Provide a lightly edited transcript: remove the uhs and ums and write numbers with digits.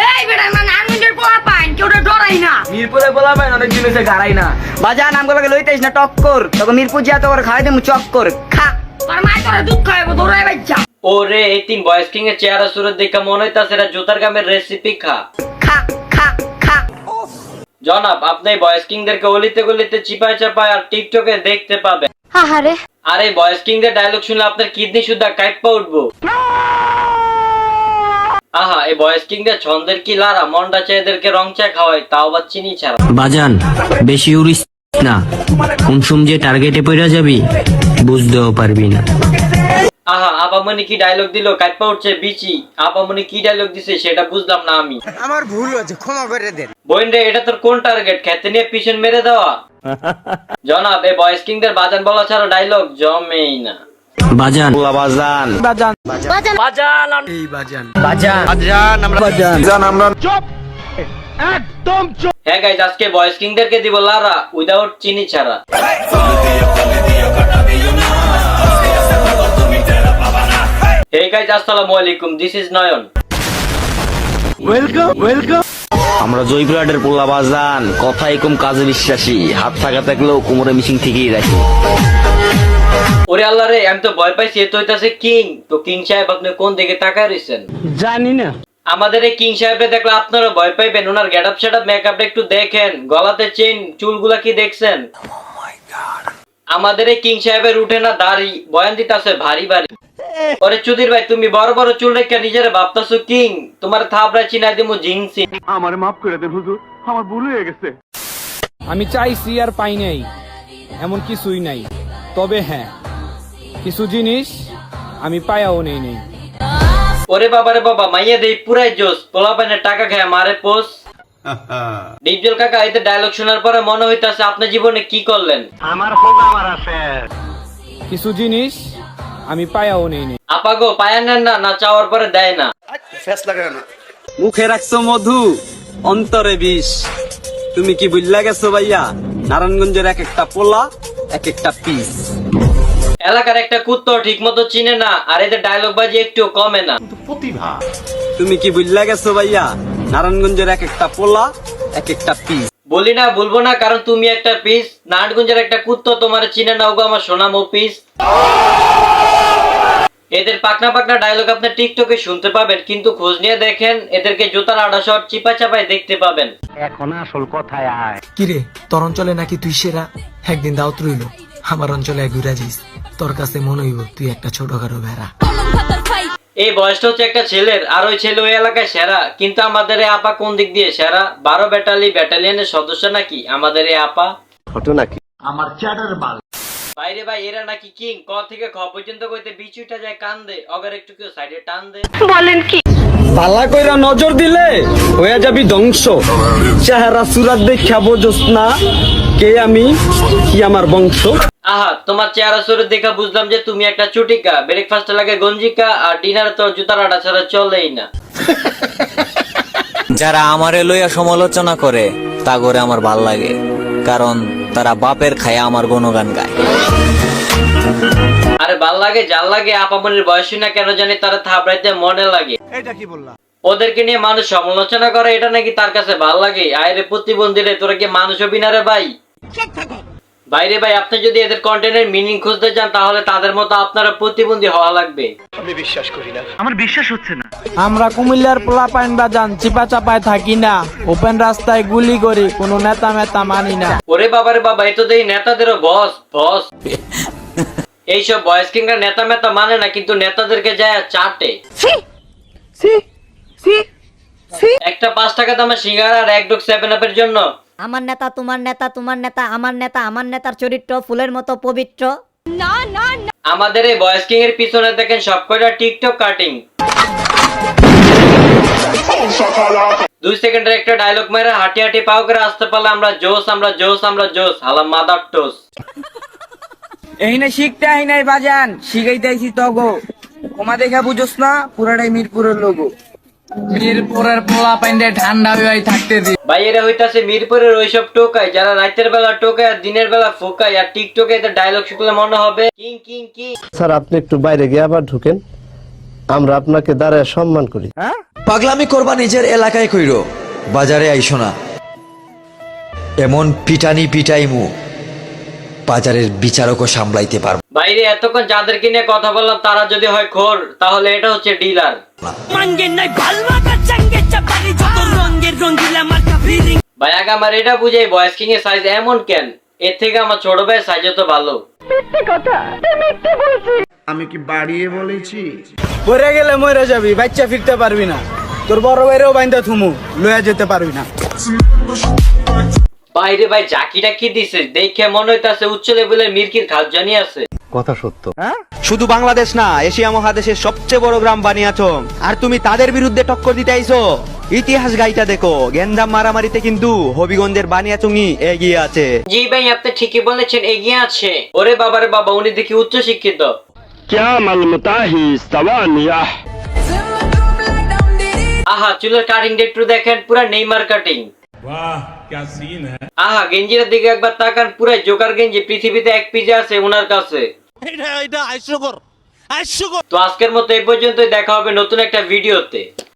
এই বেটা মানে আনন্দের পোলা পাইন কেউ ডরাই না। মিরপুরে বলা পাইন অনেক দিন হয়েছে গাড়াই না। বাজান আমগুলোকে লইতেইস না টক্কর, তোকে মিরপুর যা তো করে খাওয়াই দেবো চক্কর খা। তোর মাই তোরা দুধ খাওয়াবো দৌড়াই বাচ্চা। ওরে এই তিন বয়েস কিং এর চেহারা সুরত দেখা মনে হইতাছে এরা জুতার গামের রেসিপি খা। খা খা খা। জনাব আপনি বয়েস কিংদেরকে অলিতে গলিতে চিপায় চাপায় আর টিকটকে দেখতে পাবেন। আহারে আরে বয়েস কিংদের ডায়লগ শুনলে আপনার কিডনি সুদ্ধা কাইপ্পা উঠবো। আহা এই বয়েস কিংদের ছন্দের কি লারা, মন্ডা চেয়েদেরকে রং চা খাওয়ায় তাও বা চিনি ছাড়া। বাজান বেশি উড়িস না, কুনসুম যে টার্গেটে পড়া যাবি বুঝতেও পারবি না। আহা আপামনি কি ডায়লগ দিল কাইপ্পা উঠছে বিচি। আপামনি কি ডায়লগ দিছে সেটা বুঝলাম না আমি। আমার ভুল হয়েছে, ক্ষমা করে দেন। বোন রে এটা তোর কোন টার্গেট, খেতে নিয়ে পিছন মেরে দেওয়া? জনাব এই বয়েস কিংদের বাজান বলা ছাড়া ডায়লগ জমেই না। বাজান বাজান বাজান বাজান এই বাজান বাজান বাজান আমরা বাজান আমরা চুপ একদম চুপ। হ্যাঁ গাইস আজকে বয়েস কিংদেরকে দিব লারা উইদাউট চিনি ছাড়া। হে গাইস আসসালামু আলাইকুম, this is Nayan. Welcome welcome. আমরা জয়পুরহাটের পোলা বাজান, কথাই কম কাজে বিশ্বাসী, হাত থাকা থাকলেও কোমরে মিশিং থেকেই রাখি। ওরে আল্লাহ রে আমি তো ভয় পাইছি, এ তো হইতাছে কিং। তো কিং সাহেব আপনি কোন দিকে তাকায় রইছেন? জানি না। আমাদের এই কিং সাহেবকে দেখলে আপনারা ভয় পাইবেন। ওনার গেটআপ সেটআপ মেকআপটা একটু দেখেন, গলাতে চেইন, চুলগুলা কি দেখছেন? আমাদের এই কিং সাহেবের উঠে না দাড়ি, বয়ান দিতাছে ভারী ভারী। ওরে চুদির ভাই তুমি বড় বড় চুল রেখে নিজের ভাবতাছো কিং, তোমার থাবরা চিনাই দিমু জিংসি। আমারে মাফ করে দেন হুজুর, আমার ভুল হয়ে গেছে। আমি চাইছি আর পাই নাই এমন কিছুই নাই, তবে হ্যাঁ কিছু জিনিস আমি পায়াও নেই নেই। ওরে বাবা রে বাবা মাইয়া দেই পুরাই জোস, পোলা পাইনে টাকা খায় মারে পোস। ডিপজল কাকা এতে ডায়লগ শোনার পরে মনে হইতাছে আপনি জীবনে কি করলেন। কিছু জিনিস আমি পায়াও নেই নেই। আপাগো পায়া নেন না, না চাওয়ার পরে দেয় না। মুখে রাখছো মধু অন্তরে বিষ, তুমি কি বুঝলা গেছো ভাইয়া? নারায়ণগঞ্জের এক একটা পোলা এক একটা পিস। এলাকার একটা কুত্তো ঠিক মতো চিনে না, আর এদের ডায়লগ বাজি একটু কমে না। তুমি কি বুঝলা গেছো ভাইয়া? নারায়ণগঞ্জের এক একটা পোলা এক একটা পিস। বলি না বলবো না কারণ তুমি একটা পিস। নাটগঞ্জের একটা কুত্তো তোমার চিনে না, ওগো আমার সোনা মো পিস। এদের পাকনা পাকনা ডায়লগ আপনি টিকটকে শুনতে পাবেন, কিন্তু খোঁজ নিয়ে দেখেন এদেরকে জুতার আড়া শট চিপা চাপায় দেখতে পাবেন। কিরে তোর অঞ্চলে নাকি তুই সেরা, একদিন দাওয়াত রইল আমার অঞ্চলে ঘুরা যাইস, তোর কাছে মনে হইব তুই একটা ছোটখাটো ভেড়া। এই বয়সটা হচ্ছে একটা ছেলের, আর ওই ছেলে ওই এলাকায় সেরা। কিন্তু আমাদের এই আপা কোন দিক দিয়ে সেরা? 12 ব্যাটালিয়নের সদস্য নাকি আমাদের এই আপা? বাইরে ভাই এরা নাকি কিং, ক থেকে খ পর্যন্ত কইতে বিচুইটা যায় কান্দে, অগার একটু কেউ সাইডে টান দে। বলেন কি? পাল্লা কইরা নজর দিলে হয়ে যাবি ধ্বংস। চেহারা সুরাত দেখা বোঝস না কে আমি, কি আমার বংশ। আহা তোমার চেহারা সরে দেখা বুঝলাম যে তুমি একটা চুটিকা। ব্রেকফাস্টে লাগে গঞ্জিকা, আর ডিনারে তো জুতার আটা ছাড়া চলেই না। যারা আমারে লইয়া সমালোচনা করে তা করে আমার ভাল লাগে, কারণ তারা বাপের খায়া আমার গুণগান গায়। আরে ভাল লাগে যার লাগে, আপামনির বয়স না কেন জানি তারা থাপড়াইতে মনে লাগে। এটা কি বললা? ওদেরকে নিয়ে মানুষ সমালোচনা করে, এটা নাকি তার কাছে ভাল লাগে। আরে প্রতিবন্ধী রে, তোরা কি মানুষ হবি না রে ভাই? বাইরে ভাই আপনি যদি এদের কন্টেন্টের মিনিং খুঁজতে চান তাহলে তাদের মতো আপনারা প্রতিবন্ধী হওয়া লাগবে। আমরা কুমিল্লার পোলা পাইন বাজান চিপা চাপায় থাকি না, ওপেন রাস্তায় গুলি করি, কোনো নেতা মেতা মানি না। ওরে বাবারে বাবা এ তো দেখি নেতাদেরও বস বস। এইসব বয়েস কিংরা নেতা মেতা মানে না, কিন্তু নেতাদেরকে যায় চাটে। একটা 5 টাকা দামের সিঙ্গারা আর 1 ডুক 7 আপের জন্য আমার নেতা তোমার নেতা তোমার নেতা আমার নেতা, আমার নেতার চরিত্র ফুলের মতো পবিত্র। না না না আমাদের এই বয়েস কিং এর পিছনে দেখেন সবকটা টিকটক কাটিং। 2 সেকেন্ডের একটা ডায়লগ মেরে হাঁটি হাঁটি পাও করে আসতে পারলে আমরা জোস আমরা জোস আমরা জোস হালাম মাদার টোস। এই না শিখতে আই নাই বাজান, শিখাইতেছি তগো। ওমা দেখা বুঝোস না পুরাটাই মিরপুরের লোগো। মিরপুরের পোলা পাইন্ডে ঠান্ডা হয়ে থাকতে দি। ভাই এরা হইতাছে মিরপুরের ওইসব টোকাই যারা রাতের বেলা টোকায় আর দিনের বেলা ফোকায়। আর টিকটকে এদের ডায়লগ শুনলে মনে হবে কিং কিং কিং। স্যার আপনি একটু বাইরে গিয়ে আবার ঢুকেন, আমরা আপনাকে দাঁড়ায় সম্মান করি। পাগলামি করবা নিজের এলাকায় কইরো, বাজারে আইসো না। এমন পিটানি পিটাইমু বাজারের বিচারকও সামলাইতে পারবো বাইরে এতক্ষণ যাদেরকে নিয়ে কথা বললাম তারা যদি হয় খোর, তাহলে এটা হচ্ছে ডিলার। ভাই আগে আমার এটা বুঝাই ভয়েস কিং এর সাইজ এমন কেন? এর থেকে আমার ছোট ভাইয়ের সাইজ তো ভালো। পরে গেলে মরে যাবি, বাচ্চা ফিরতে পারবি না। তোর বড় ভাইরেও বাইন্দা থুমু, লইয়া যেতে পারবি না। বাইরে ভাই জাকিটা কি দিছে দেখে মনে হইতাছে উচ্চ লেভেলের মির্কির খাল জানি আছে। শুধু বাংলাদেশ না, এশিয়া মহাদেশের সবচেয়ে বড় গ্রাম বানিয়াছো, আর তুমি তাদের বিরুদ্ধে টক্কর দিতে আইছো। ইতিহাস গাইটা দেখো, গেন্দাম মারামারিতে কিন্তু হবিগঞ্জের বানিয়াচুঙ্গি এগিয়ে আছে। জি ভাই আপনি ঠিকই বলেছেন, এগিয়ে আছে। ওরে বাবারে বাবা, উনি দেখি উচ্চ শিক্ষিত। আহা চুলের কাটিংটা একটু দেখেন, পুরা নেইমার কাটিং। আহা গেঞ্জিটার দিকে একবার তাকান, পুরা জোকার গেঞ্জি, পৃথিবীতে এক পিজে আছে ওনার কাছে। তো আজকের মতো এই পর্যন্তই, দেখা হবে নতুন একটা ভিডিওতে।